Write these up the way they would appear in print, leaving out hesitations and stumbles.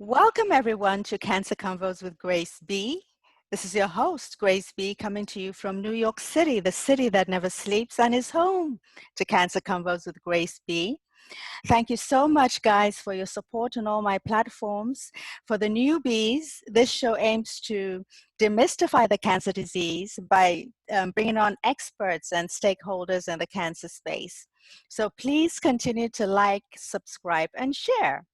Welcome everyone to Cancer Convos with Grace B. This is your host, Grace B, coming to you from New York City, the city that never sleeps and is home to Cancer Convos with Grace B. Thank you so much, guys, for your support on all my platforms. For the newbies, this show aims to demystify the cancer disease by bringing on experts and stakeholders in the cancer space. So please continue to like, subscribe, and share.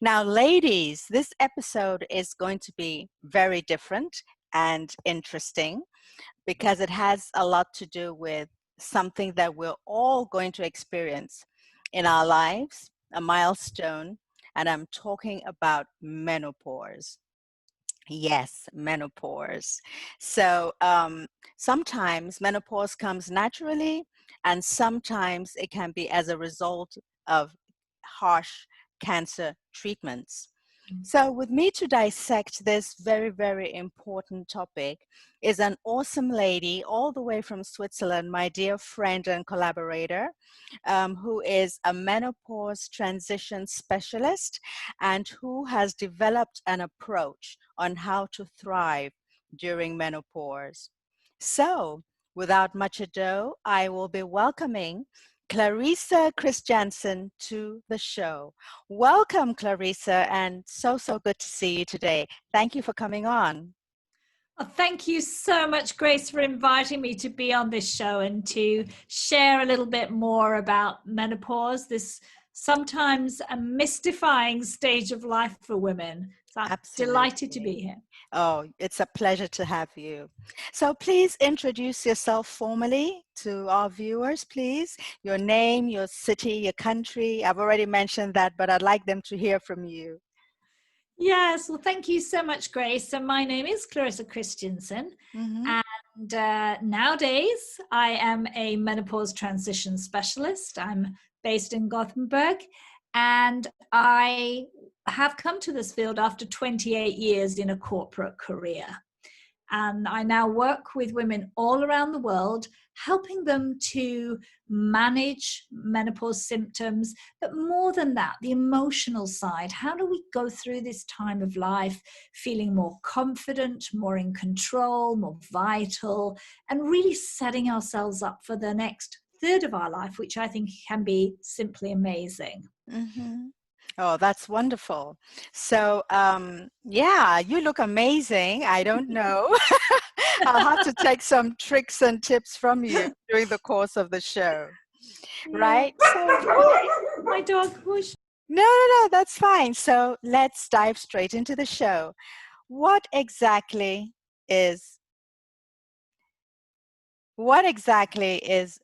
Now, ladies, this episode is going to be very different and interesting because it has a lot to do with something that we're all going to experience in our lives, a milestone, and I'm talking about menopause. Yes, menopause. So sometimes menopause comes naturally, and sometimes it can be as a result of harsh cancer treatments. So with me to dissect this very, very important topic is an awesome lady all the way from Switzerland, my dear friend and collaborator, who is a menopause transition specialist and who has developed an approach on how to thrive during menopause. So without much ado, I will be welcoming Clarissa Kristjansson to the show. Welcome, Clarissa, and so good to see you today. Thank you for coming on. Well, thank you so much, Grace, for inviting me to be on this show and to share a little bit more about menopause, this sometimes a mystifying stage of life for women. So I'm delighted to be here. Oh, it's a pleasure to have you. So please introduce yourself formally to our viewers, please. Your name, your city, your country. I've already mentioned that, but I'd like them to hear from you. Yes, well, thank you so much, Grace. So my name is Clarissa Kristjansson, and nowadays I am a menopause transition specialist. I'm based in Gothenburg, and I have come to this field after 28 years in a corporate career. And I now work with women all around the world, helping them to manage menopause symptoms, but more than that, the emotional side. How do we go through this time of life feeling more confident, more in control, more vital, and really setting ourselves up for the next third of our life, which I think can be simply amazing. Mm-hmm. Oh, that's wonderful. So, yeah, you look amazing. I don't know. I'll have to take some tricks and tips from you during the course of the show. Right? So, my dog was... No, that's fine. So let's dive straight into the show. What exactly is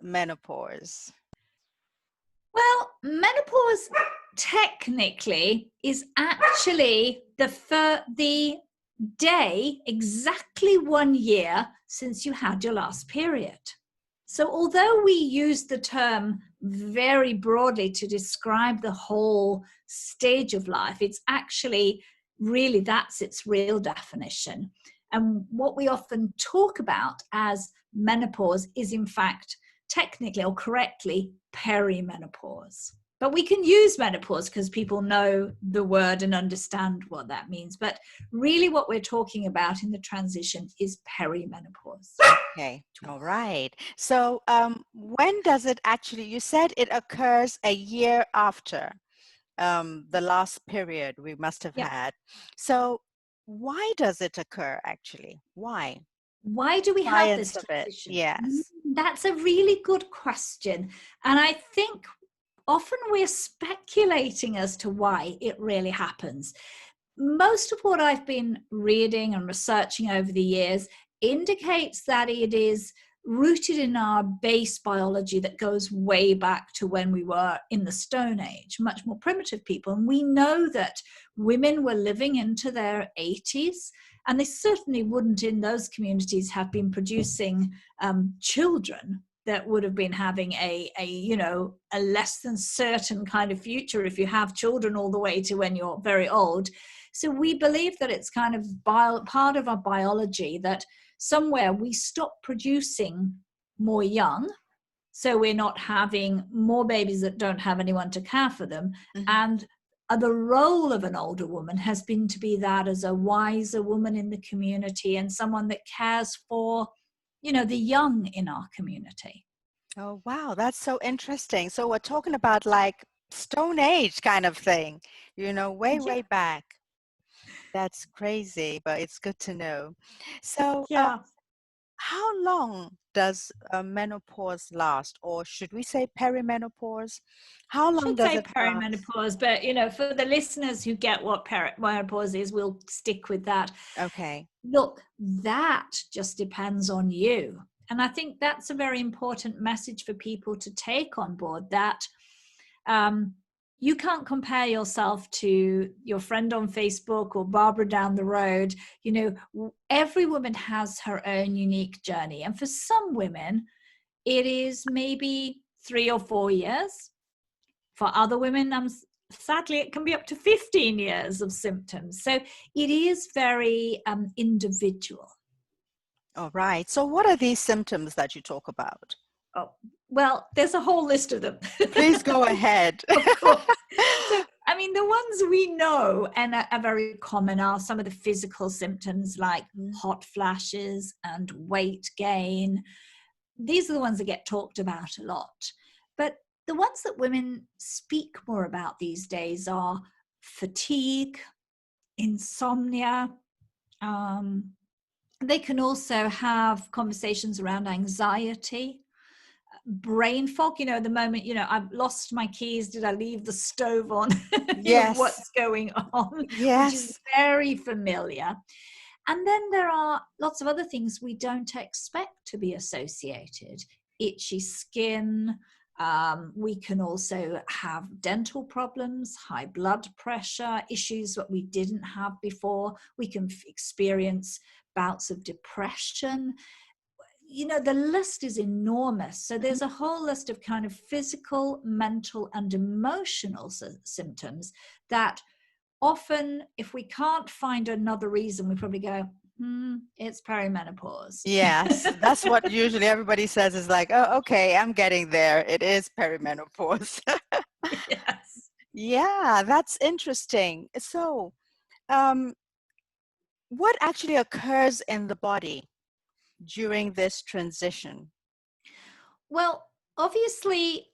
menopause? Well, menopause technically is actually the day exactly 1 year since you had your last period. So although we use the term very broadly to describe the whole stage of life, it's actually really, that's its real definition. And what we often talk about as menopause is in fact technically or correctly perimenopause. But we can use menopause because people know the word and understand what that means. But really what we're talking about in the transition is perimenopause. Okay, all right. So when does it actually, you said it occurs a year after the last period we must have had. So why does it occur actually? Why? Why do we have this transition? Yes. That's a really good question. And I think often we're speculating as to why it really happens. Most of what I've been reading and researching over the years indicates that it is rooted in our base biology that goes way back to when we were in the Stone Age, much more primitive people. And we know that women were living into their 80s, and they certainly wouldn't in those communities have been producing children that would have been having a less than certain kind of future if you have children all the way to when you're very old. So we believe that it's kind of part of our biology that somewhere we stop producing more young, so we're not having more babies that don't have anyone to care for them, and the role of an older woman has been to be that as a wiser woman in the community and someone that cares for, the young in our community. Oh, wow. That's so interesting. So we're talking about like Stone Age kind of thing, way, Yeah. way back. That's crazy, but it's good to know. So, Yeah. how long does menopause last, or should we say perimenopause? How long Should does say it last? perimenopause, but for the listeners who get what perimenopause is, we'll stick with that. Okay. Look, that just depends on you. And I think that's a very important message for people to take on board, that you can't compare yourself to your friend on Facebook or Barbara down the road. Every woman has her own unique journey. And for some women, it is maybe 3 or 4 years. For other women, sadly, it can be up to 15 years of symptoms. So it is very individual. All right. So what are these symptoms that you talk about? Oh, well, there's a whole list of them. Please go ahead. Of course. So, the ones we know and are very common are some of the physical symptoms like hot flashes and weight gain. These are the ones that get talked about a lot. But the ones that women speak more about these days are fatigue, insomnia. They can also have conversations around anxiety, brain fog. The moment, I've lost my keys, did I leave the stove on? Yes. What's going on? Yes. Which is very familiar. And then there are lots of other things we don't expect to be associated. Itchy skin. We can also have dental problems, high blood pressure, issues that we didn't have before. We can experience bouts of depression. The list is enormous. So there's a whole list of kind of physical, mental, and emotional symptoms that often, if we can't find another reason, we probably go, it's perimenopause. Yes, that's what usually everybody says is like, oh, okay, I'm getting there. It is perimenopause. Yes. Yeah, that's interesting. So, what actually occurs in the body during this transition? Well, obviously,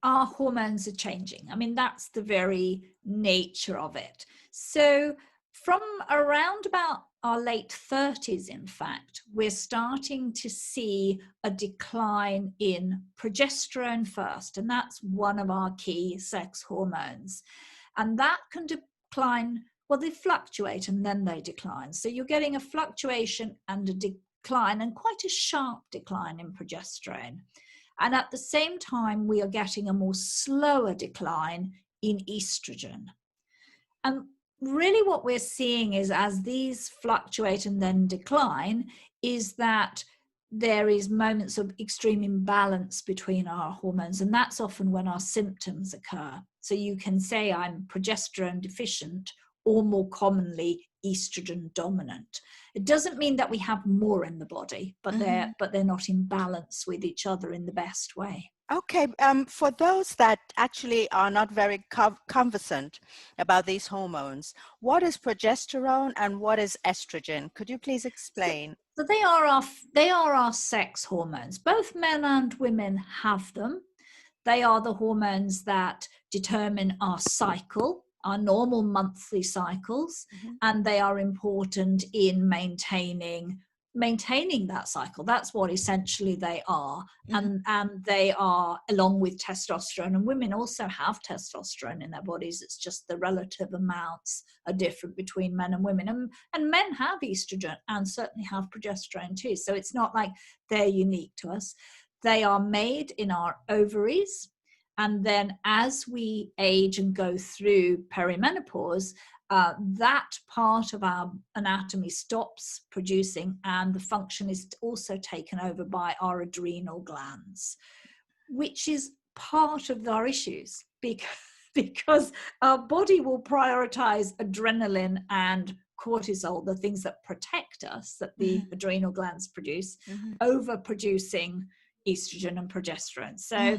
our hormones are changing. That's the very nature of it. So from around about our late 30s, in fact, we're starting to see a decline in progesterone first, and that's one of our key sex hormones. And that can decline, well, they fluctuate and then they decline. So you're getting a fluctuation and a decline, and quite a sharp decline in progesterone. And at the same time, we are getting a more slower decline in estrogen. And really what we're seeing is, as these fluctuate and then decline, is that there is moments of extreme imbalance between our hormones. And that's often when our symptoms occur. So you can say I'm progesterone deficient, or more commonly estrogen dominant. It doesn't mean that we have more in the body, but they're not in balance with each other in the best way. Okay, for those that actually are not very conversant about these hormones, what is progesterone and what is estrogen? Could you please explain? So they are our sex hormones. Both men and women have them. They are the hormones that determine our cycle, our normal monthly cycles, and they are important in maintaining that cycle. That's what essentially they are. And they are, along with testosterone, and women also have testosterone in their bodies. It's just the relative amounts are different between men and women, and men have estrogen and certainly have progesterone too. So it's not like they're unique to us. They are made in our ovaries. And then as we age and go through perimenopause, that part of our anatomy stops producing, and the function is also taken over by our adrenal glands, which is part of our issues, because our body will prioritize adrenaline and cortisol, the things that protect us, that the adrenal glands produce, over producing estrogen and progesterone. So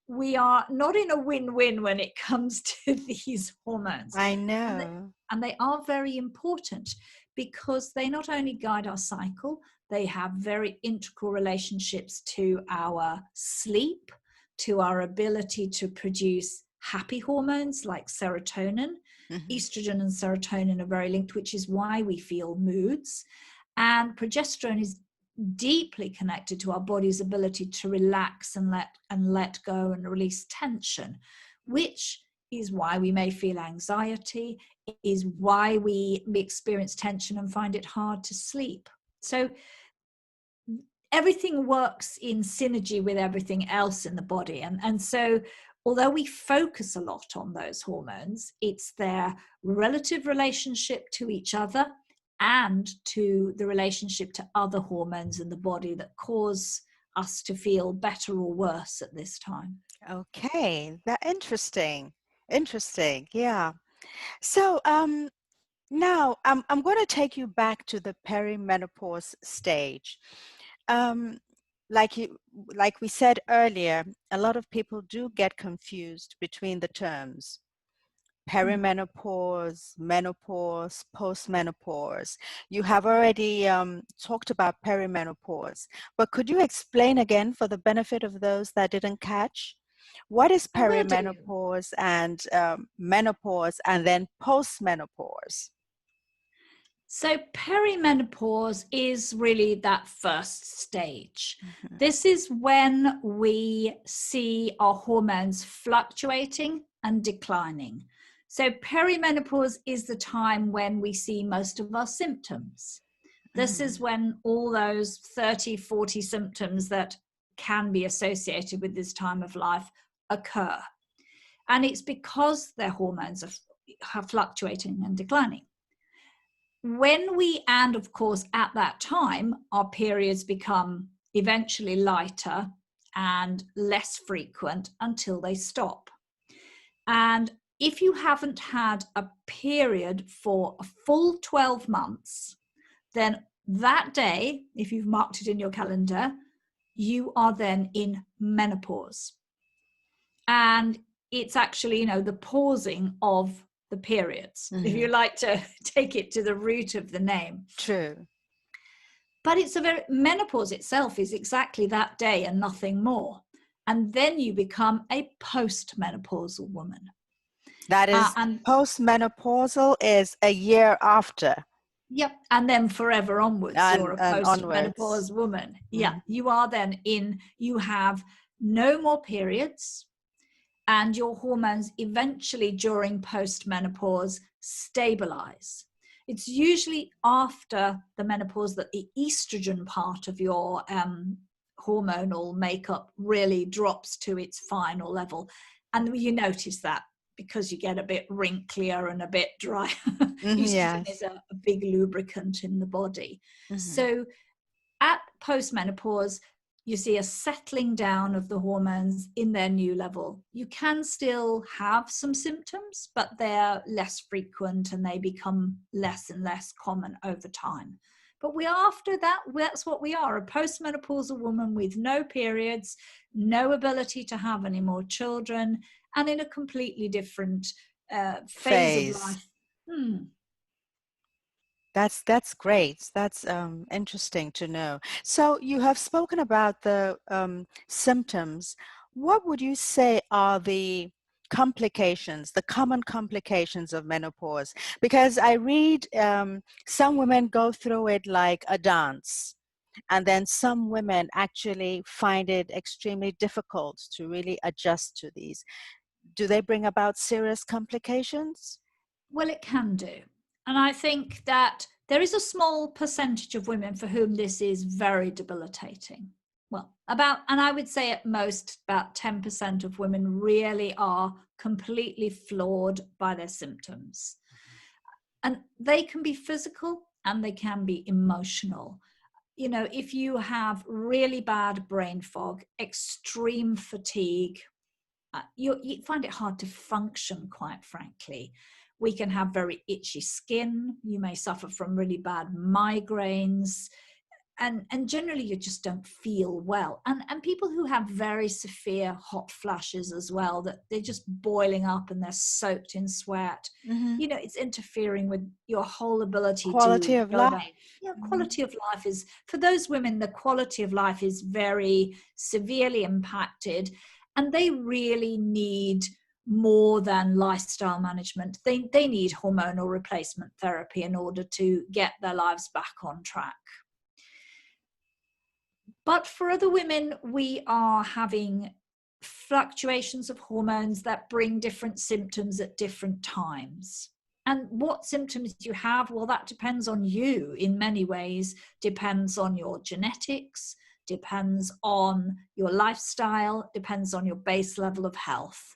we are not in a win-win when it comes to these hormones. I And they, know. and they are very important because they not only guide our cycle, they have very integral relationships to our sleep, to our ability to produce happy hormones like serotonin. Mm-hmm. Estrogen and serotonin are very linked, which is why we feel moods. And progesterone is deeply connected to our body's ability to relax and let go and release tension, which is why we may feel anxiety, is why we experience tension and find it hard to sleep. So everything works in synergy with everything else in the body. And so although we focus a lot on those hormones, it's their relative relationship to each other and to the relationship to other hormones in the body that cause us to feel better or worse at this time. Okay, that interesting. Interesting. Yeah. So now I'm going to take you back to the perimenopause stage. Um, like we said earlier, a lot of people do get confused between the terms perimenopause, menopause, postmenopause. You have already talked about perimenopause, but could you explain again for the benefit of those that didn't catch? What is I will do. perimenopause and menopause and then postmenopause? So perimenopause is really that first stage. Mm-hmm. This is when we see our hormones fluctuating and declining. So perimenopause is the time when we see most of our symptoms. This is when all those 30, 40 symptoms that can be associated with this time of life occur. And it's because their hormones are fluctuating and declining. And of course, at that time, our periods become eventually lighter and less frequent until they stop. And if you haven't had a period for a full 12 months, then that day, if you've marked it in your calendar, you are then in menopause. And it's actually, the pausing of the periods, if you like to take it to the root of the name. True. But menopause itself is exactly that day and nothing more. And then you become a postmenopausal woman. That is, and postmenopausal is a year after. Yep. And then forever onwards, you're a postmenopause woman. Yeah. You are then you have no more periods, and your hormones eventually during postmenopause stabilize. It's usually after the menopause that the estrogen part of your hormonal makeup really drops to its final level. And you notice that because you get a bit wrinklier and a bit drier. Estrogen is a big lubricant in the body. So at postmenopause, you see a settling down of the hormones in their new level. You can still have some symptoms, but they're less frequent and they become less and less common over time. But after that, that's what we are, a postmenopausal woman with no periods, no ability to have any more children, and in a completely different phase of life. That's great. That's interesting to know. So you have spoken about the symptoms. What would you say are the complications, the common complications of menopause? Because I read some women go through it like a dance, and then some women actually find it extremely difficult to really adjust to these. Do they bring about serious complications? Well, it can do. And I think that there is a small percentage of women for whom this is very debilitating. Well, and I would say at most about 10% of women really are completely floored by their symptoms. And they can be physical and they can be emotional. If you have really bad brain fog, extreme fatigue, you find it hard to function, quite frankly. We can have very itchy skin. You may suffer from really bad migraines. and generally you just don't feel well. And people who have very severe hot flashes as well, that they're just boiling up and they're soaked in sweat, Mm-hmm. it's interfering with your whole ability Quality to of go life. about. Quality of life is, for those women, the quality of life is very severely impacted, and they really need more than lifestyle management. They need hormonal replacement therapy in order to get their lives back on track. But for other women, we are having fluctuations of hormones that bring different symptoms at different times. And what symptoms you have, well, that depends on you in many ways, depends on your genetics, depends on your lifestyle, depends on your base level of health.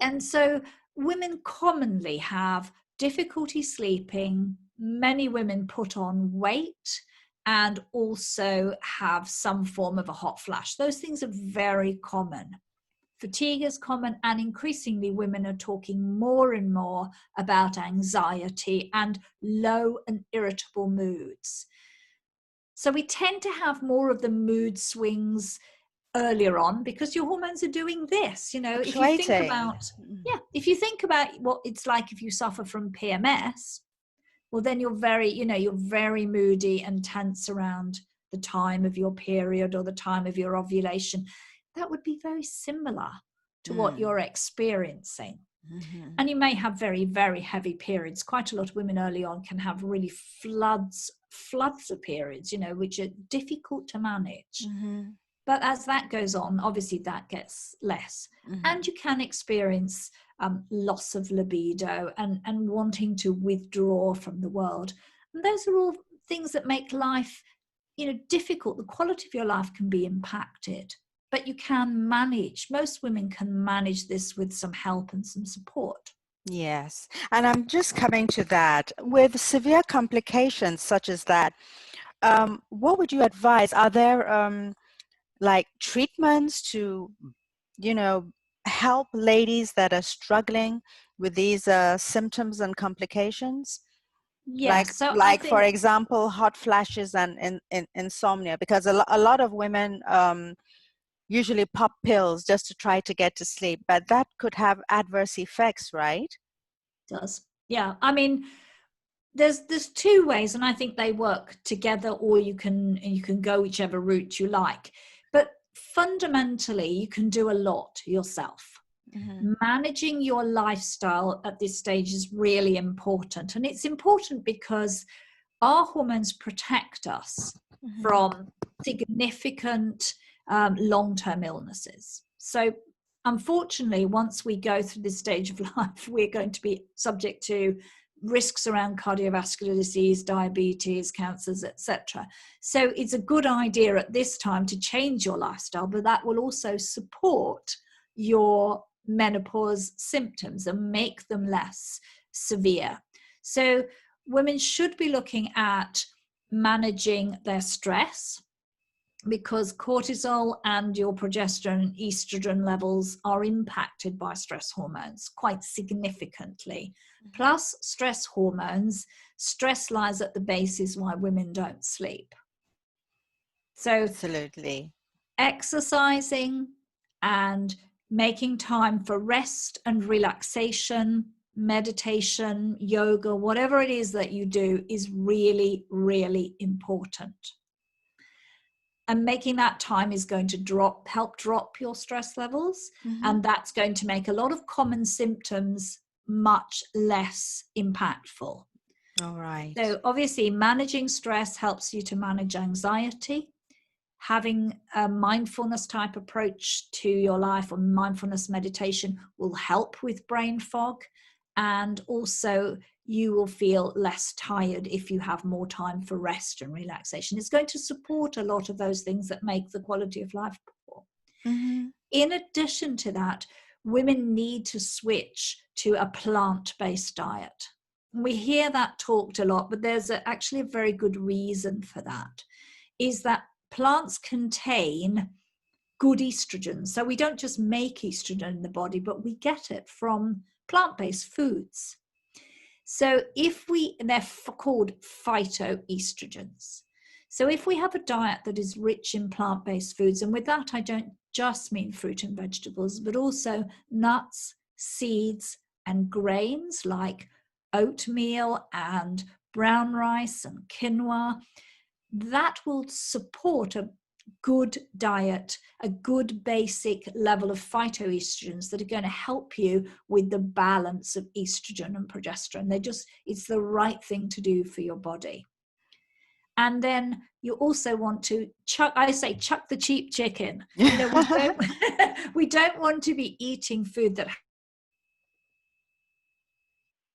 And so women commonly have difficulty sleeping. Many women put on weight and also have some form of a hot flash. Those things are very common. Fatigue is common, and increasingly women are talking more and more about anxiety and low and irritable moods. So we tend to have more of the mood swings earlier on because your hormones are doing this. If you think about, if you think about what it's like if you suffer from PMS, well, then you're very moody and tense around the time of your period or the time of your ovulation. That would be very similar to what you're experiencing. Mm-hmm. And you may have very, very heavy periods. Quite a lot of women early on can have really floods of periods, which are difficult to manage. Mm-hmm. But as that goes on, obviously that gets less. Mm-hmm. And you can experience loss of libido and wanting to withdraw from the world. And those are all things that make life, difficult. The quality of your life can be impacted, but you can manage. Most women can manage this with some help and some support. Yes. And I'm just coming to that. With severe complications such as that, what would you advise? Are there like treatments to, help ladies that are struggling with these symptoms and complications? Yes. So like for example, hot flashes and insomnia, because a lot of women usually pop pills just to try to get to sleep, but that could have adverse effects, right? Does. Yeah. I mean, there's two ways, and I think they work together, or you can go whichever route you like. But fundamentally, you can do a lot yourself. Mm-hmm. Managing your lifestyle at this stage is really important. And it's important because our hormones protect us from significant long-term illnesses. So unfortunately, once we go through this stage of life, we're going to be subject to risks around cardiovascular disease, diabetes, cancers, etc. So it's a good idea at this time to change your lifestyle, but that will also support your menopause symptoms and make them less severe. So women should be looking at managing their stress, because cortisol and your progesterone and estrogen levels are impacted by stress hormones quite significantly. Mm-hmm. Plus stress hormones, stress lies at the basis why women don't sleep. So absolutely, exercising and making time for rest and relaxation, meditation, yoga, whatever it is that you do is really, really important. And making that time is going to help drop your stress levels. Mm-hmm. And that's going to make a lot of common symptoms much less impactful. All right. So obviously managing stress helps you to manage anxiety. Having a mindfulness type approach to your life, or mindfulness meditation, will help with brain fog. And also you will feel less tired if you have more time for rest and relaxation. It's going to support a lot of those things that make the quality of life poor. Mm-hmm. In addition to that, women need to switch to a plant-based diet. We hear that talked a lot, but there's actually a very good reason for that, is that plants contain good estrogen. So we don't just make estrogen in the body, but we get it from plant-based foods. So they're called phytoestrogens. So if we have a diet that is rich in plant-based foods, and with that I don't just mean fruit and vegetables, but also nuts, seeds, and grains like oatmeal and brown rice and quinoa, that will support a good diet, a good basic level of phytoestrogens that are going to help you with the balance of estrogen and progesterone. It's the right thing to do for your body. And then you also want to chuck the cheap chicken. You know, we don't want to be eating food that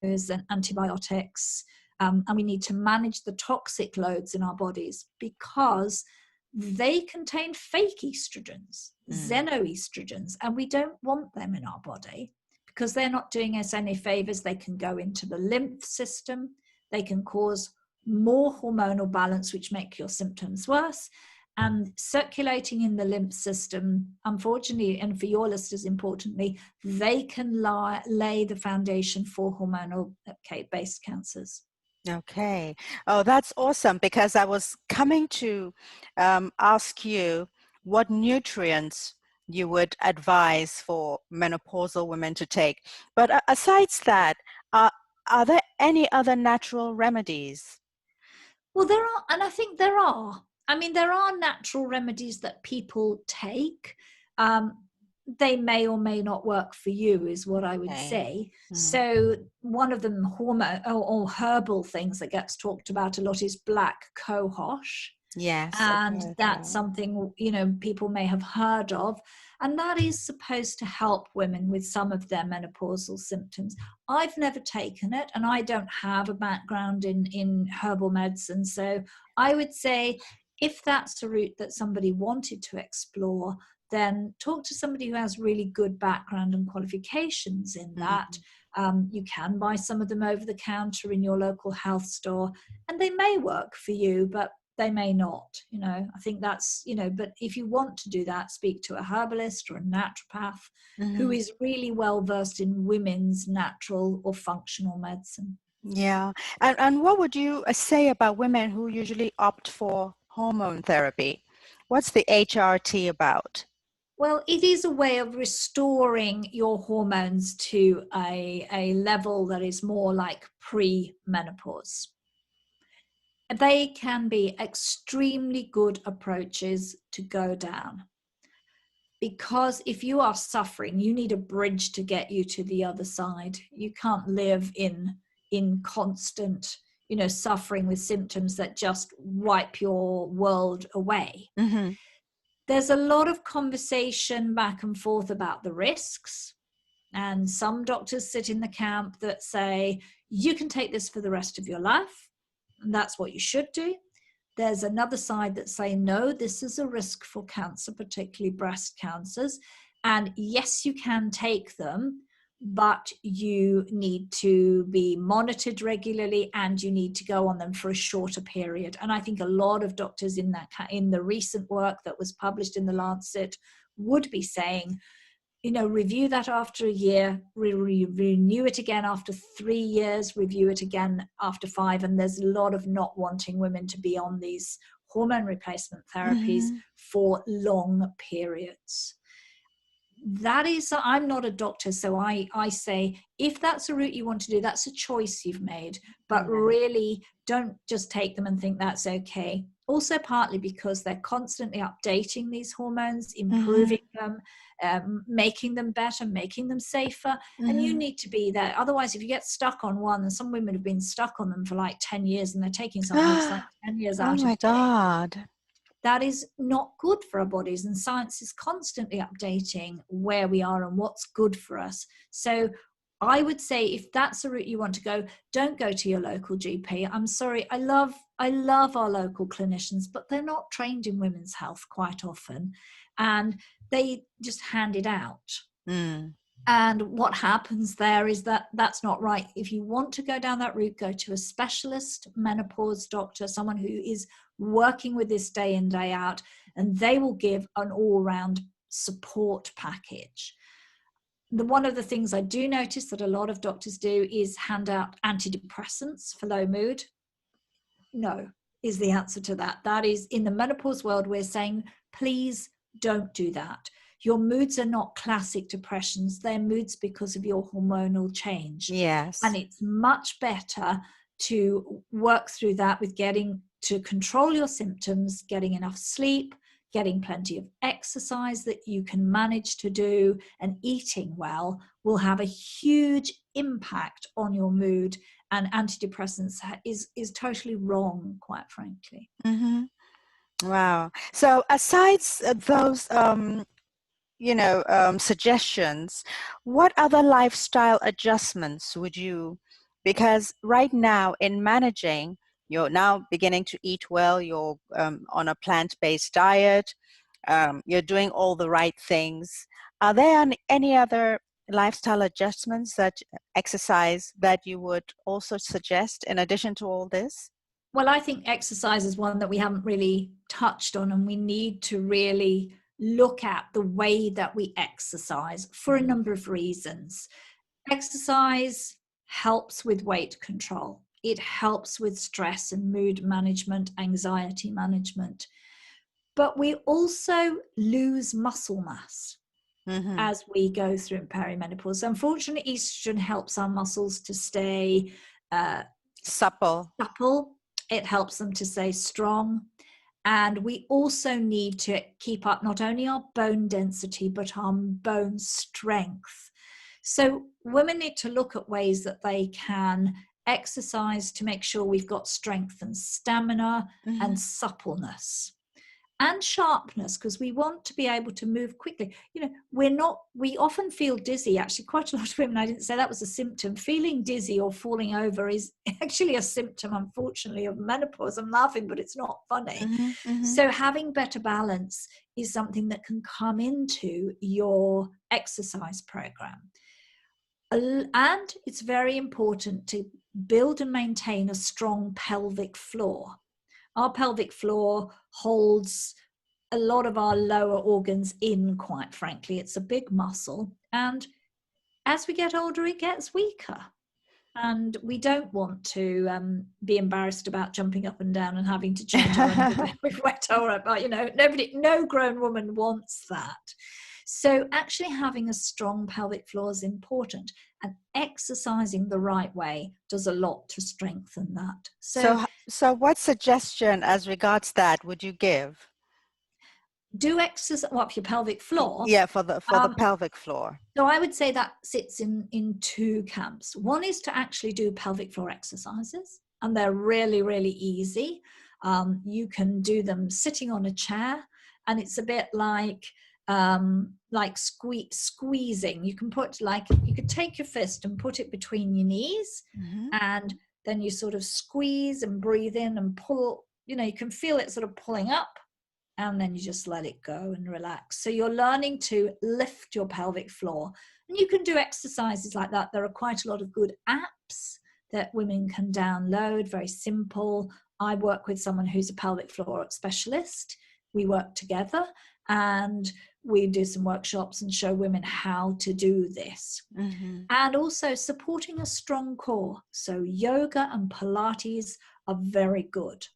has antibiotics, and we need to manage the toxic loads in our bodies because they contain fake estrogens, xenoestrogens, and we don't want them in our body because they're not doing us any favors. They can go into the lymph system. They can cause more hormonal balance, which make your symptoms worse. And circulating in the lymph system, unfortunately, and for your listeners, importantly, they can lay the foundation for hormonal-based cancers. Okay. Oh, that's awesome, because I was coming to ask you what nutrients you would advise for menopausal women to take. But aside that, are there any other natural remedies? Well, there are, and I think there are. I mean, there are natural remedies that people take. They may or may not work for you, is what I would say. So one of them, hormone or herbal things that gets talked about a lot, is black cohosh. Yes. And that's something, you know, people may have heard of. And that is supposed to help women with some of their menopausal symptoms. I've never taken it, and I don't have a background in herbal medicine. So I would say if that's a route that somebody wanted to explore, then talk to somebody who has really good background and qualifications in that. You can buy some of them over the counter in your local health store, and they may work for you, but they may not. You know, I think that's, you know, but if you want to do that, speak to a herbalist or a naturopath who is really well versed in women's natural or functional medicine. Yeah. And what would you say about women who usually opt for hormone therapy? What's the HRT about? Well, it is a way of restoring your hormones to a level that is more like pre-menopause. They can be extremely good approaches to go down. Because if you are suffering, you need a bridge to get you to the other side. You can't live in constant, you know, suffering with symptoms that just wipe your world away. There's a lot of conversation back and forth about the risks. And some doctors sit in the camp that say, you can take this for the rest of your life. And that's what you should do. There's another side that say, no, this is a risk for cancer, particularly breast cancers. And yes, you can take them, but you need to be monitored regularly and you need to go on them for a shorter period. And I think a lot of doctors in the recent work that was published in the Lancet would be saying, you know, review that after a year, renew it again after 3 years, review it again after 5. And there's a lot of not wanting women to be on these hormone replacement therapies for long periods. That is, I'm not a doctor, so I say, if that's a route you want to do, that's a choice you've made, but really don't just take them and think that's okay. Also partly because they're constantly updating these hormones, improving them, making them better, making them safer, and you need to be there. Otherwise, if you get stuck on one, and some women have been stuck on them for like 10 years and they're taking something that's like 10 years out of date. Oh my God. That is not good for our bodies, and science is constantly updating where we are and what's good for us. So I would say if that's the route you want to go, don't go to your local GP. I'm sorry, I love our local clinicians, but they're not trained in women's health quite often, and they just hand it out. And what happens there is that that's not right. If you want to go down that route, go to a specialist menopause doctor, someone who is working with this day in, day out, and they will give an all-round support package. One of the things I do notice that a lot of doctors do is hand out antidepressants for low mood. No, is the answer to that. That is, in the menopause world, we're saying, please don't do that. Your moods are not classic depressions. They're moods because of your hormonal change. Yes. And it's much better to work through that with getting to control your symptoms, getting enough sleep, getting plenty of exercise that you can manage to do, and eating well will have a huge impact on your mood. And antidepressants is totally wrong, quite frankly. Mm-hmm. Wow. So aside those, suggestions, what other lifestyle adjustments would you, because right now in managing, you're now beginning to eat well, you're on a plant-based diet, you're doing all the right things. Are there any other lifestyle adjustments, that exercise, that you would also suggest in addition to all this? Well, I think exercise is one that we haven't really touched on, and we need to really look at the way that we exercise for a number of reasons. Exercise helps with weight control. It helps with stress and mood management, anxiety management. But we also lose muscle mass as we go through perimenopause. Unfortunately, estrogen helps our muscles to stay Supple. It helps them to stay strong. And we also need to keep up not only our bone density, but our bone strength. So women need to look at ways that they can exercise to make sure we've got strength and stamina and suppleness and sharpness, because we want to be able to move quickly. We often feel dizzy. Actually, quite a lot of women, I didn't say that was a symptom. Feeling dizzy or falling over is actually a symptom, unfortunately, of menopause. I'm laughing, but it's not funny. So having better balance is something that can come into your exercise program. And it's very important to build and maintain a strong pelvic floor. Our pelvic floor holds a lot of our lower organs in, quite frankly. It's a big muscle. And as we get older, it gets weaker. And we don't want to be embarrassed about jumping up and down and having to change our underwear with wet or about, no grown woman wants that. So actually having a strong pelvic floor is important, and exercising the right way does a lot to strengthen that. So what suggestion as regards that would you give? Do exercise for your pelvic floor. Yeah, for the pelvic floor. So I would say that sits in two camps. One is to actually do pelvic floor exercises, and they're really, really easy. You can do them sitting on a chair, and it's a bit like squeezing. You could take your fist and put it between your knees, and then you sort of squeeze and breathe in and pull. You can feel it sort of pulling up, and then you just let it go and relax. So you're learning to lift your pelvic floor. And you can do exercises like that. There are quite a lot of good apps that women can download, very simple. I work with someone who's a pelvic floor specialist. We work together and we do some workshops and show women how to do this. And also supporting a strong core. So yoga and Pilates are very good.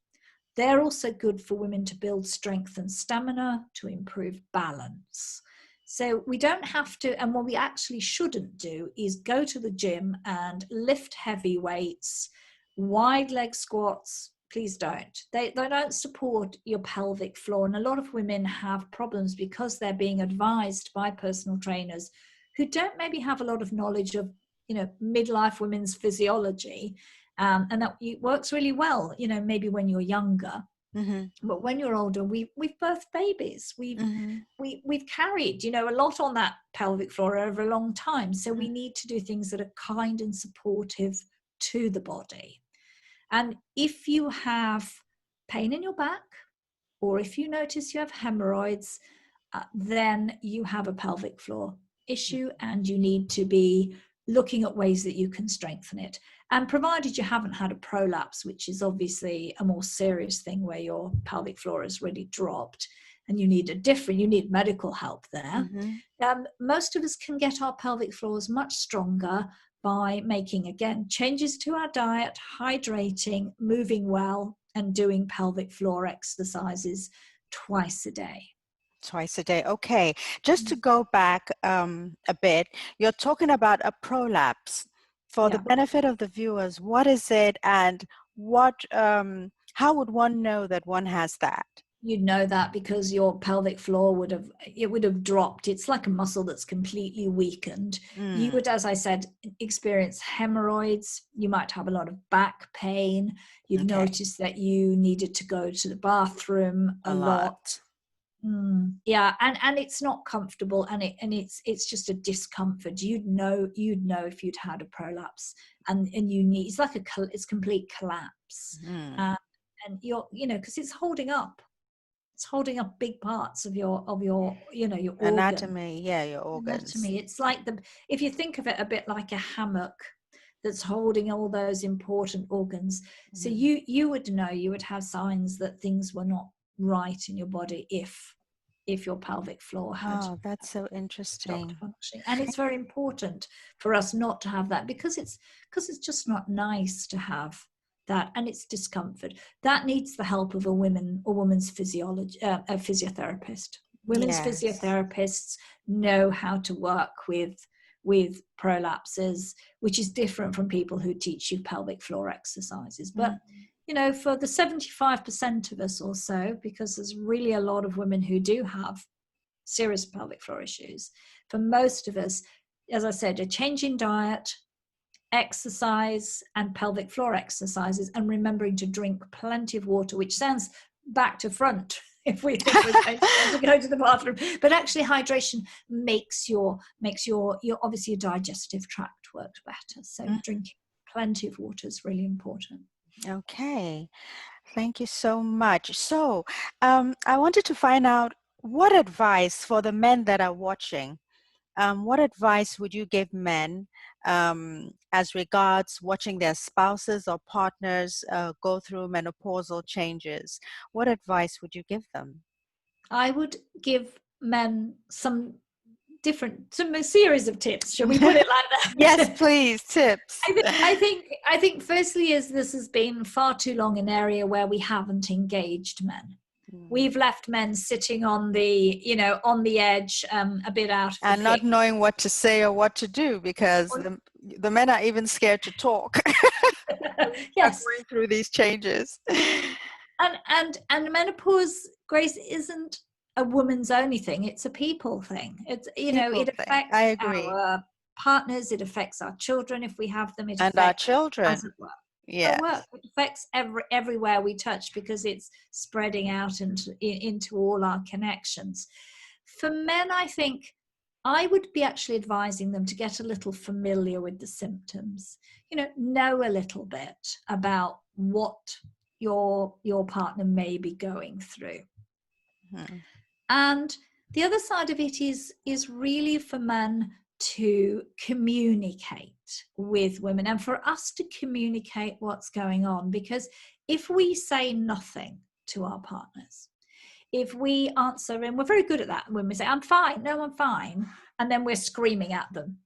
They're also good for women to build strength and stamina, to improve balance. So we don't have to, and what we actually shouldn't do is go to the gym and lift heavy weights, wide leg squats. Please don't. They don't support your pelvic floor. And a lot of women have problems because they're being advised by personal trainers who don't maybe have a lot of knowledge of, midlife women's physiology. And that it works really well, maybe when you're younger, but when you're older, we've birthed babies, we've carried, a lot on that pelvic floor over a long time. So we need to do things that are kind and supportive to the body. And if you have pain in your back, or if you notice you have hemorrhoids, then you have a pelvic floor issue, and you need to be looking at ways that you can strengthen it. And provided you haven't had a prolapse, which is obviously a more serious thing where your pelvic floor has really dropped and you need medical help there. Most of us can get our pelvic floors much stronger by making, again, changes to our diet, hydrating, moving well, and doing pelvic floor exercises twice a day. Twice a day. Okay. Just to go back a bit, you're talking about a prolapse. For the benefit of the viewers, what is it, and how would one know that one has that? You'd know that because your pelvic floor would have dropped. It's like a muscle that's completely weakened. You would, as I said, experience hemorrhoids. You might have a lot of back pain. You'd notice that you needed to go to the bathroom a lot. Yeah, and it's not comfortable, and it's just a discomfort. You'd know if you'd had a prolapse, and you need, it's like it's complete collapse, and you're, because it's holding up big parts of your your Anatomy. Yeah, your organs. Anatomy. It's like if you think of it a bit like a hammock that's holding all those important organs. So you would know, you would have signs that things were not right in your body if your pelvic floor had that's so interesting. stopped functioning. And it's very important for us not to have that, because it's just not nice to have that, and it's discomfort. That needs the help of a woman's physiotherapist. Women's physiotherapists know how to work with prolapses, which is different from people who teach you pelvic floor exercises. But for the 75% of us or so, because there's really a lot of women who do have serious pelvic floor issues, for most of us, as I said, a change in diet, exercise, and pelvic floor exercises, and remembering to drink plenty of water, which sounds back to front if we think we're going to go to the bathroom, but actually hydration makes your obviously your digestive tract work better. So drinking plenty of water is really important. Okay, thank you so much. So I wanted to find out, what advice for the men that are watching, what advice would you give men as regards watching their spouses or partners go through menopausal changes? What advice would you give them? I would give men some series of tips. Shall we put it like that? Yes, please, tips. I think firstly is, this has been far too long an area where we haven't engaged men. We've left men sitting on the edge, a bit out of and not knowing what to say or what to do, because the men are even scared to talk. Yes, going through these changes. And menopause, Grace, isn't a woman's only thing. It's a people thing. It's it affects our partners. It affects our children if we have them. It and affects our children. As it were. Yes. It affects everywhere we touch, because it's spreading out into all our connections. For men, I think I would be actually advising them to get a little familiar with the symptoms. Know a little bit about what your partner may be going through. And the other side of it is really for men to communicate with women, and for us to communicate what's going on. Because if we say nothing to our partners, if we answer, and we're very good at that when we say, I'm fine, no, I'm fine, and then we're screaming at them.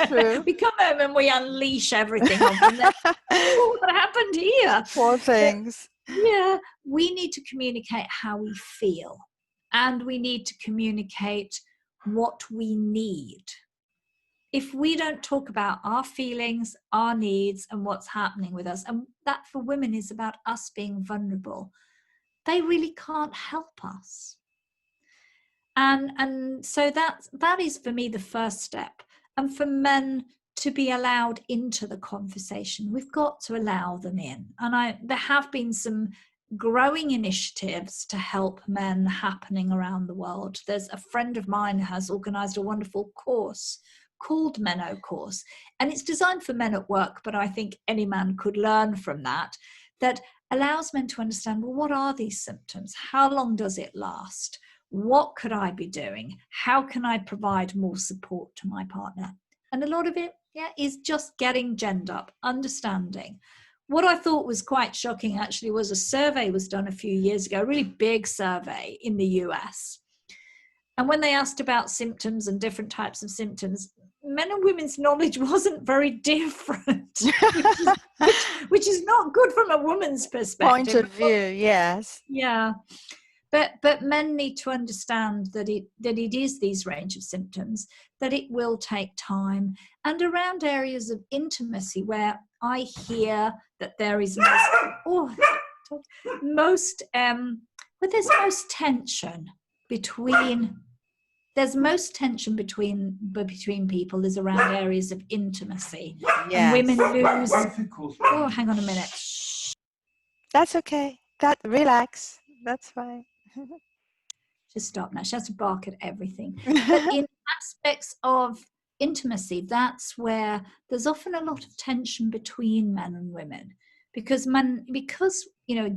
True. We come home and we unleash everything on them. What happened here? Poor things. Yeah, we need to communicate how we feel, and we need to communicate what we need. If we don't talk about our feelings, our needs, and what's happening with us, and that for women is about us being vulnerable, they really can't help us. And so that is for me the first step. And for men to be allowed into the conversation, we've got to allow them in. And there have been some growing initiatives to help men happening around the world. There's a friend of mine has organized a wonderful course called Meno Course, and it's designed for men at work, but I think any man could learn from that allows men to understand, well, what are these symptoms? How long does it last? What could I be doing? How can I provide more support to my partner? And a lot of it is just getting genned up, understanding. What I thought was quite shocking actually was a survey was done a few years ago, a really big survey in the US. And when they asked about symptoms and different types of symptoms, men and women's knowledge wasn't very different, which is not good from a woman's Point perspective. of view, yes. Yeah. But men need to understand that it is these range of symptoms, that it will take time, and around areas of intimacy where I hear that there is most where there's most tension between people is around areas of intimacy. Yes. And women lose. Oh, hang on a minute. That's okay. Relax. That's fine. Just stop now. She has to bark at everything. But in aspects of intimacy, that's where there's often a lot of tension between men and women, because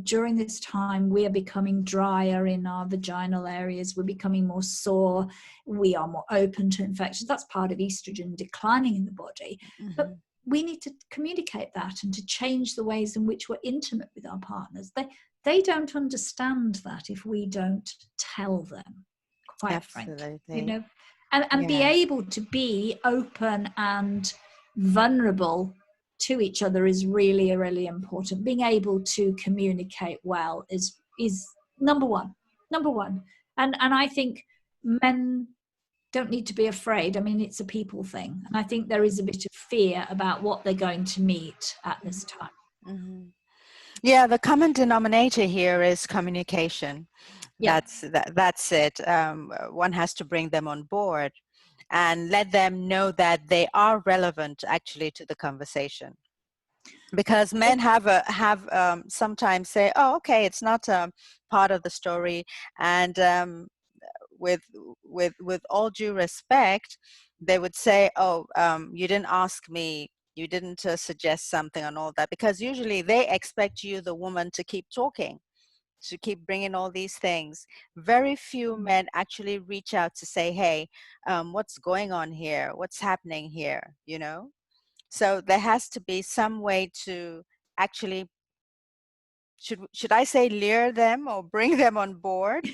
during this time we are becoming drier in our vaginal areas, we're becoming more sore, we are more open to infections. That's part of estrogen declining in the body. But we need to communicate that and to change the ways in which we're intimate with our partners. They don't understand that if we don't tell them, quite frankly, and be able to be open and vulnerable to each other is really, really important. Being able to communicate well is number one. And I think men don't need to be afraid. I mean, it's a people thing. And I think there is a bit of fear about what they're going to meet at this time. Mm-hmm. Yeah, the common denominator here is communication. Yeah. That's it. One has to bring them on board and let them know that they are relevant actually to the conversation. Because men have sometimes say, oh, okay, it's not part of the story. And with all due respect, they would say, oh, you didn't ask me, you didn't suggest something and all that, because usually they expect you, the woman, to keep talking, to keep bringing all these things. Very few men actually reach out to say, hey, what's going on here? What's happening here? So there has to be some way to actually, should I say, lure them or bring them on board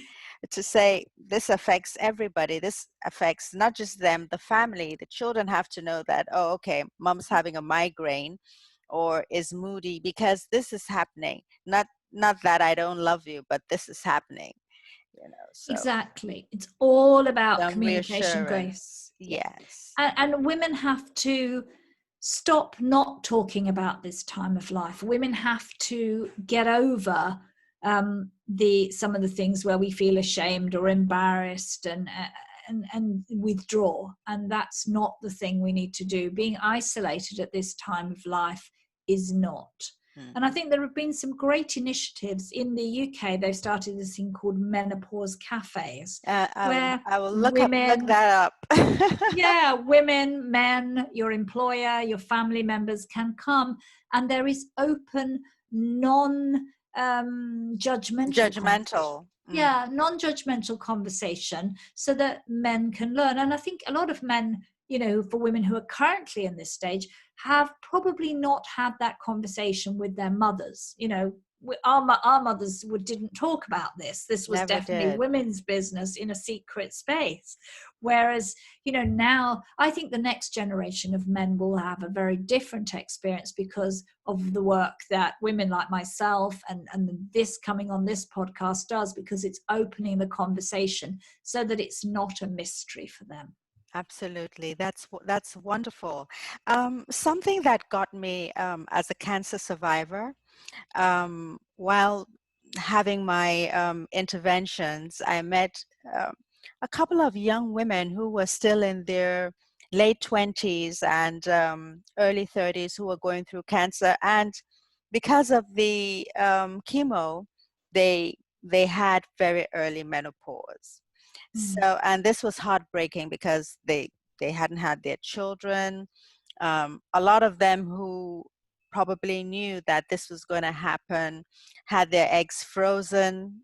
to say, this affects everybody. This affects not just them, the family. The children have to know that, oh, okay, mom's having a migraine or is moody because this is happening. Not that I don't love you, but this is happening. So exactly. It's all about some communication, reassurance. Grace. Yes. And women have to stop not talking about this time of life. Women have to get over some of the things where we feel ashamed or embarrassed and withdraw. And that's not the thing we need to do. Being isolated at this time of life is not. And I think there have been some great initiatives in the UK. They've started this thing called menopause cafes, where I will look that up. Yeah, women, men, your employer, your family members can come, and there is open, non-judgmental. Yeah, non-judgmental conversation so that men can learn. And I think a lot of men, for women who are currently in this stage, have probably not had that conversation with their mothers. Our mothers didn't talk about this. This was definitely women's business in a secret space. Whereas, now I think the next generation of men will have a very different experience because of the work that women like myself and this coming on this podcast does, because it's opening the conversation so that it's not a mystery for them. Absolutely. That's wonderful. Something that got me as a cancer survivor, while having my interventions, I met a couple of young women who were still in their late 20s and early 30s who were going through cancer. And because of the chemo, they had very early menopause. So, and this was heartbreaking because they hadn't had their children. A lot of them who probably knew that this was going to happen had their eggs frozen,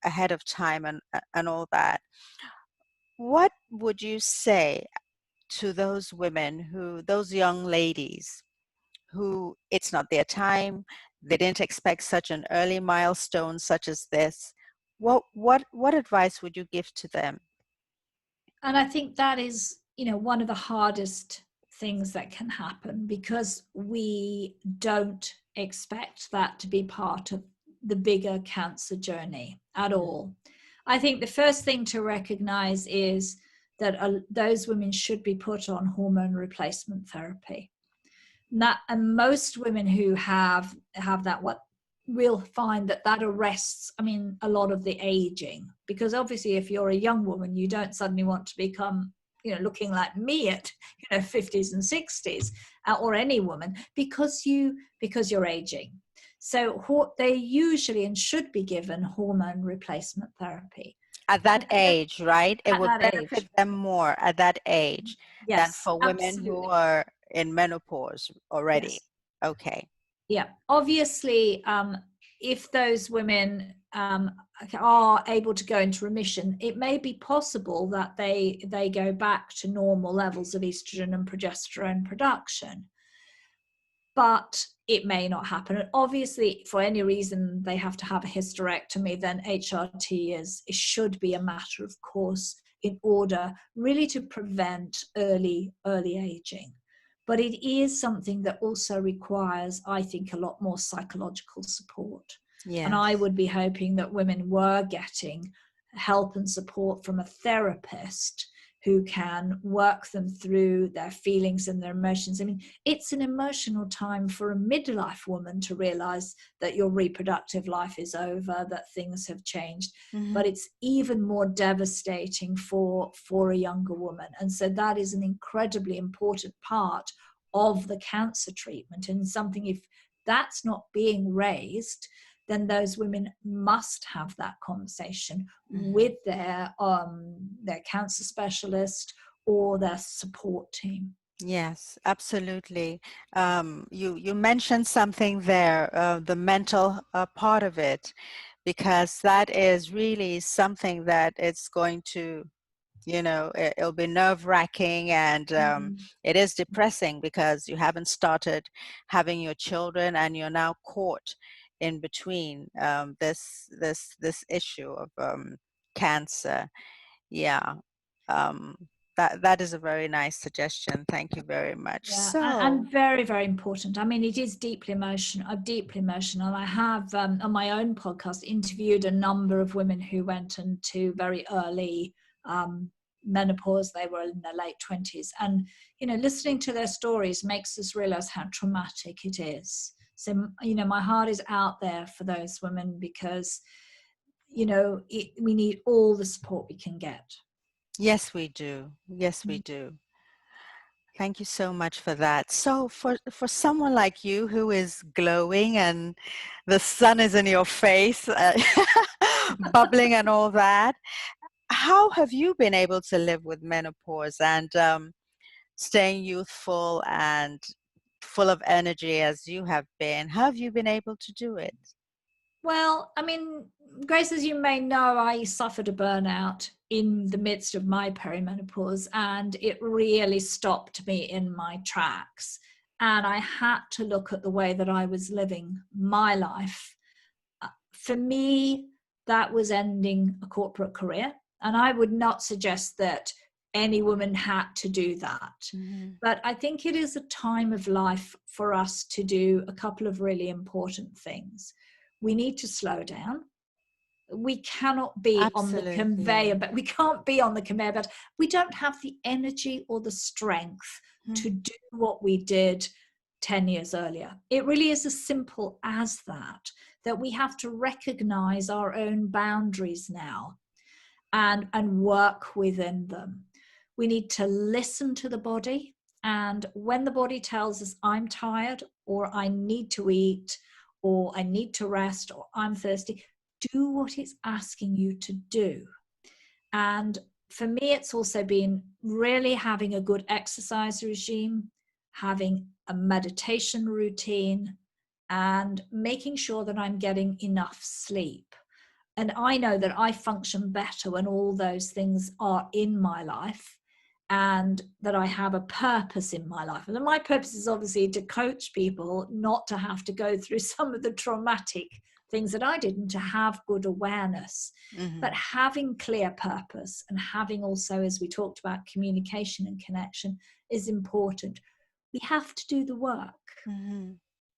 ahead of time and all that. What would you say to those women, those young ladies who it's not their time, they didn't expect such an early milestone such as this? What advice would you give to them? And I think that is one of the hardest things that can happen, because we don't expect that to be part of the bigger cancer journey at all. I think the first thing to recognize is that those women should be put on hormone replacement therapy. And most women who have that, what we'll find that arrests, a lot of the aging, because obviously if you're a young woman, you don't suddenly want to become looking like me at 50s and 60s, or any woman, because you're aging. So they usually and should be given hormone replacement therapy At that age, right? It at would that benefit age. them more at that age than Yes, for women who absolutely. are in menopause already. Yes. Okay. Yeah, obviously, if those women are able to go into remission, it may be possible that they go back to normal levels of estrogen and progesterone production, but it may not happen. And obviously, for any reason they have to have a hysterectomy, then HRT it should be a matter of course, in order really to prevent early aging. But it is something that also requires, I think, a lot more psychological support. And I Yes. would be hoping that women were getting help and support from a therapist who can work them through their feelings and their emotions. It's an emotional time for a midlife woman to realize that your reproductive life is over, that things have changed. But it's even more devastating for a younger woman. And so that is an incredibly important part of the cancer treatment, and something, if that's not being raised, then those women must have that conversation with their cancer specialist or their support team. Yes, absolutely. You mentioned something there, the mental part of it, because that is really something that it's going to, it'll be nerve-wracking, and it is depressing because you haven't started having your children and you're now caught in between this issue of cancer. Yeah. Um, that is a very nice suggestion. Thank you very much. Yeah, So, and very, very important. It is deeply emotional. I have, on my own podcast, interviewed a number of women who went into very early menopause. They were in their late 20s. And, listening to their stories makes us realize how traumatic it is. So, my heart is out there for those women, because, we need all the support we can get. yes, we do. Yes, we do. Thank you so much for that. So for someone like you who is glowing and the sun is in your face, bubbling and all that, how have you been able to live with menopause and staying youthful and full of energy as you have been? How have you been able to do it? Well, Grace, as you may know, I suffered a burnout in the midst of my perimenopause, and it really stopped me in my tracks. And I had to look at the way that I was living my life. For me, that was ending a corporate career. And I would not suggest that any woman had to do that. But I think it is a time of life for us to do a couple of really important things. We need to slow down. We cannot be on the conveyor, Absolutely. but we can't be on the conveyor belt. We don't have the energy or the strength to do what we did 10 years earlier. It really is as simple as that we have to recognize our own boundaries now and work within them. We need to listen to the body. And when the body tells us I'm tired, or I need to eat, or I need to rest, or I'm thirsty, do what it's asking you to do. And for me, it's also been really having a good exercise regime, having a meditation routine, and making sure that I'm getting enough sleep. And I know that I function better when all those things are in my life, and that I have a purpose in my life. And my purpose is obviously to coach people not to have to go through some of the traumatic things that I did, and to have good awareness. Mm-hmm. But having clear purpose and having also, as we talked about, communication and connection is important. We have to do the work. Mm-hmm.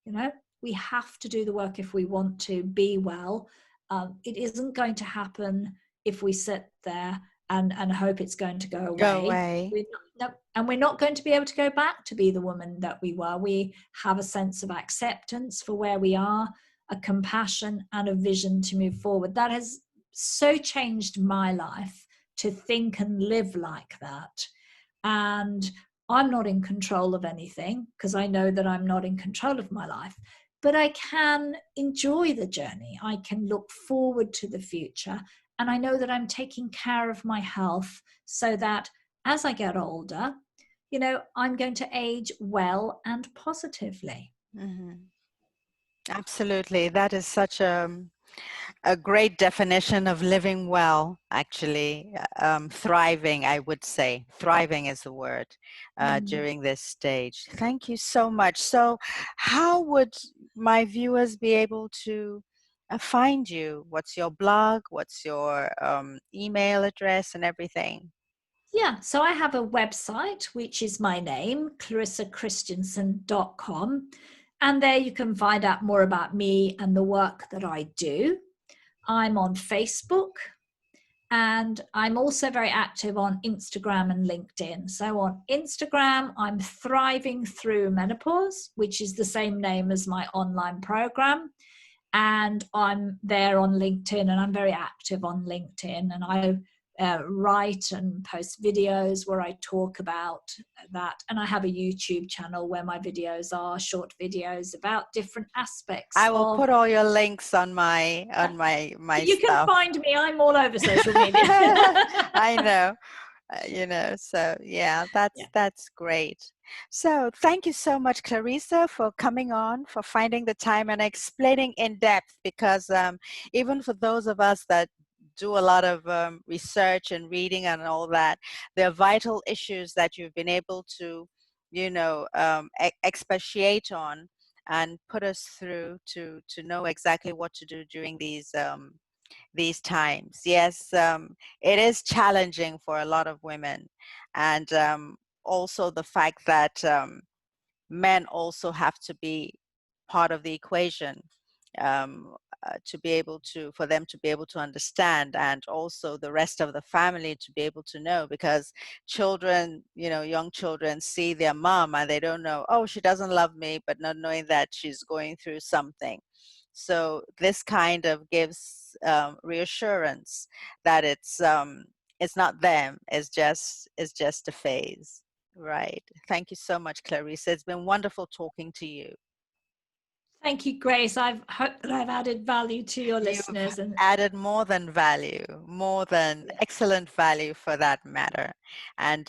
You know, we have to do the work if we want to be well. It isn't going to happen if we sit there and hope it's going to go away. Go away. We're not going to be able to go back to be the woman that we were. We have a sense of acceptance for where we are, a compassion and a vision to move forward. That has so changed my life, to think and live like that. And I'm not in control of anything, because I know that I'm not in control of my life, but I can enjoy the journey. I can look forward to the future. And I know that I'm taking care of my health so that as I get older, you know, I'm going to age well and positively. Mm-hmm. Absolutely. That is such a great definition of living well, actually. Thriving, I would say. Thriving is the word during this stage. Thank you so much. So how would my viewers be able to find you? What's your blog? What's your email address and everything? Yeah, so I have a website, which is my name, ClarissaKristjansson.com. And there you can find out more about me and the work that I do. I'm on Facebook, and I'm also very active on Instagram and LinkedIn. So on Instagram, I'm Thriving Through Menopause, which is the same name as my online program. And I'm there on LinkedIn, and I'm very active on LinkedIn. And I write and post videos where I talk about that. And I have a YouTube channel where my videos are short videos about different aspects. I will put all your links on my You can stuff. find me. I'm all over social media. I know. So yeah, that's great. So thank you so much, Clarissa, for coming on, for finding the time and explaining in depth, because even for those of us that do a lot of research and reading and all that, there are vital issues that you've been able to, expatiate on and put us through to know exactly what to do during these times. Yes, it is challenging for a lot of women, and also the fact that men also have to be part of the equation, to be able to, for them to be able to understand, and also the rest of the family to be able to know, because children, young children see their mom and they don't know, oh, she doesn't love me, but not knowing that she's going through something. So this kind of gives reassurance that it's not them, it's just a phase. Right. Thank you so much, Clarissa. It's been wonderful talking to you. Thank you, Grace. I hope that I've added value to your listeners. You've And added more than value, more than excellent value for that matter. And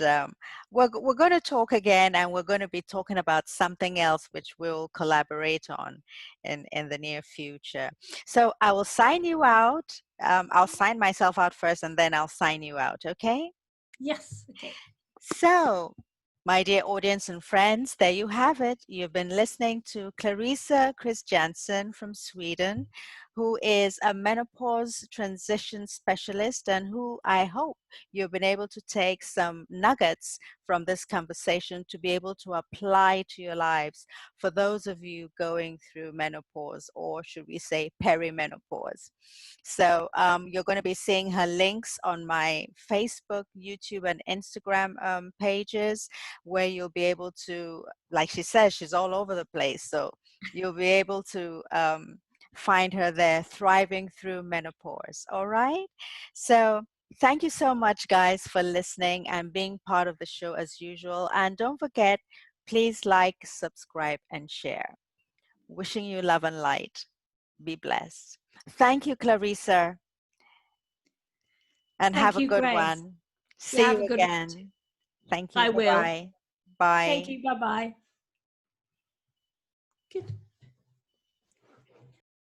we're going to talk again, and we're going to be talking about something else which we'll collaborate on in the near future. So I will sign you out. I'll sign myself out first, and then I'll sign you out. Okay? yes, okay. So, my dear audience and friends, there you have it. You've been listening to Clarissa Kristjansson from Sweden, who is a menopause transition specialist, and who I hope you've been able to take some nuggets from this conversation to be able to apply to your lives for those of you going through menopause, or should we say perimenopause. So you're going to be seeing her links on my Facebook, YouTube, and Instagram pages, where you'll be able to, like she says, she's all over the place. So you'll be able to find her there, Thriving Through Menopause. All right. So thank you so much, guys, for listening and being part of the show as usual. And don't forget, please like, subscribe, and share. Wishing you love and light. Be blessed. Thank you, Clarissa. And Thank have a you, good Grace. one. Yeah, See have you a good one. again. Thank you. I will. Bye-bye. Thank Bye. you. Bye-bye. Good.